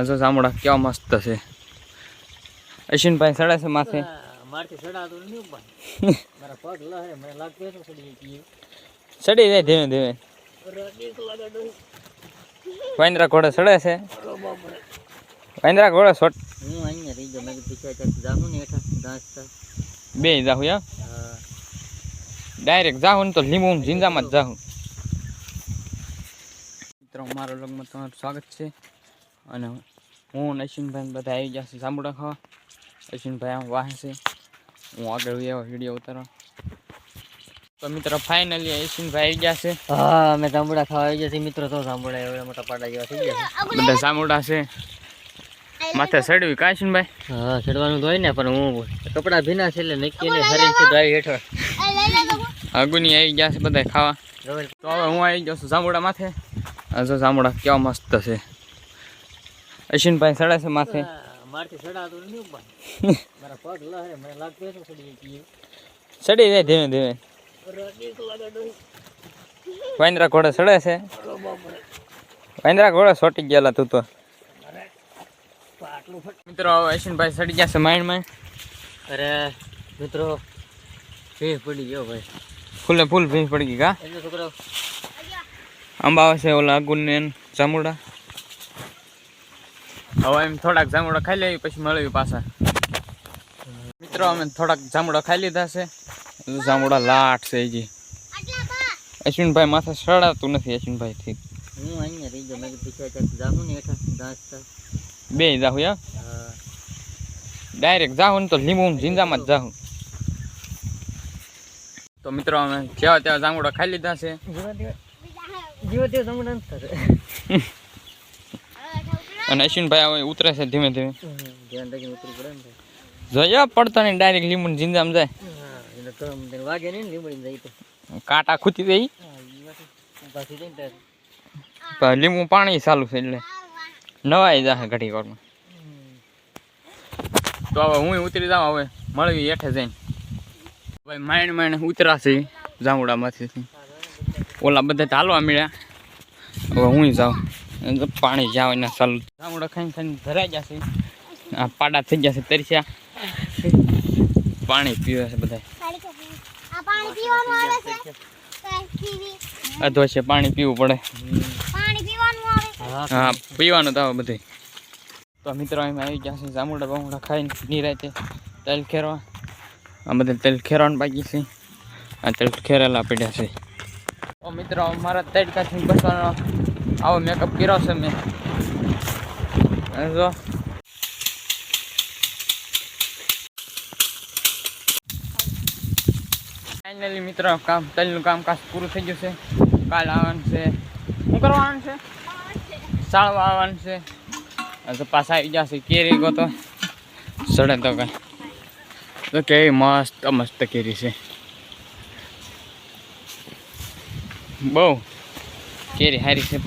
જો જામુડા કેવા મસ્ત છે. અશ્વિનભાઈ સડે છે માથે. મારથી સડાતો નહીં ભાઈ. મારા પગ લહે મને લાગતું તો સડી ગઈ. સડી જાય ધીમે ધીમે. વાંદરા ઘોડે સડે છે. વાંદરા ઘોડે સોટ. હું અહીંયા રહી ગયો મેં પીછા ચાક જાઉં ને હેઠા ઘાસ બે જાહું યા. ડાયરેક્ટ જાહું તો લીંબુ ઝીંજામાં જ જાહું. મિત્રો મારો લોગમાં તમારું સ્વાગત છે અને હું અશ્વિનભાઈ બધા આવી જશે જાંબુડા ખાવા. અશ્વિનભાઈ આમ વાહે છે, હું આગળ એવો વિડીયો ઉતારો. તો મિત્રો ફાઇનલી અશ્વિનભાઈ આવી ગયા છે. હા મેં જાંબુડા ખાવા આવી ગયા છે મિત્રો. તો જાંબુડા એવડા મોટા પાડા જેવા થઈ ગયા છે. બધા જાંબુડા છે માથે સડવી કા અશ્વિનભાઈ? હા સડવાનું તો હોય ને પણ હું કપડા ભીના છે એટલે નક્કી ને હરી છે ડ્રાઈવ હેઠળ અગુની આવી ગયા છે બધા ખાવા. તો હવે હું આવી ગયો છું જાંબુડા માથે. જો જાંબુડા કેવા મસ્ત છે. અશ્વિનભાઈ સડે છે માથે. મારથી સડાતો નહીં ભાઈ. મારા પગ લહે મને લાગતું તો સડી ગઈ. સડી જાય ધીમે ધીમે. વાંદરા ઘોડે સડે છે. વાંદરા ઘોડે સોટી ગયેલા તું તો. મિત્રો અશ્વિનભાઈ સડી ગયા છે માઇન્ડમાં. અરે મિત્રો ભીંસ પડી ગયો ભાઈ. ફૂલે ફૂલ ભીંસ પડી ગઈ કા? એટલે છોકરો આંબા આવે છે ઓલા અગુન ને જાંબુડા. હવે એમ થોડાક જાંબુડા ખાઈ લેવી પછી મળવી પાછા. મિત્રો અમે થોડાક જાંબુડા ખાઈ લીધા છે. જાંબુડા લાટ છે હજી. અશ્વિનભાઈ માથે સડાતું નથી અશ્વિનભાઈ થી. હું અહીંયા રહી ગયો મેં પીછા ચાક જાઉં ને હેઠા ઘાસ બે જાહું યા. ડાયરેક્ટ જાહું તો લીંબુ ઝીંજામાં જ જાહું. તો મિત્રો અમે જેવા તેવા જાંબુડા ખાઈ લીધા છે. જીવો તેવો જાંબુડા નથી થશે. અને અશ્વિનભાઈ હવે ઉતરે છે ધીમે ધીમે. ધ્યાન રાખીને ઉતરવું પડે ને. જોયા પડતા નહીં ડાયરેક્ટ લીંબુ ઝીંજામાં જાય. હા એટલે તો વાગે નહીં ને લીંબડી જાય તો કાંટા ખૂતી જાય. પાછી જઈને લીંબુ પાણી ચાલુ છે એટલે નવાઈ જશે ઘડી વારમાં. તો હવે હું ઉતરી જાઉં. હવે મળવી હેઠે જઈને. ભાઈ માઇન્ડ ઉતરાશે જાંબુડામાંથી. ઓલા બધા ચાલવા મળ્યા. હવે હું જાઉં. પાણી જાવ એના ચાલુ. જાંબુડા ખાઈને ખાઈને ધરાઈ જશે. આ પાડા થઈ જશે તરસ્યા. પાણી પીવે છે બધા. અધવશ્ય પાણી પીવું પડે. હા પીવાનું તો બધે. તો મિત્રો એમ આવી ગયા છે જાંબુડા બાંબુડા ખાઈને નિરાતે તેલ ખેરવા. આ બધા તેલ ખેરવાનું બાકી છે. આ તેલ ખેરેલા પડ્યા છે. તો મિત્રો મારા તડકાથી બસવાનો આવો મેકઅપ કર્યો છે મેં. જો ફાઇનલી મિત્રો કામ તેલનું કામકાજ પૂરું થઈ ગયું છે. કાલ આવવાનું છે. શું કરવાનું છે? સાળવા આવવાનું છે. તો પાછા આવી જશે કેરી ગો તો સડે તો કઈ. તો કેવી મસ્ત મસ્ત કેરી છે. બહુ કેરી સારી છે પણ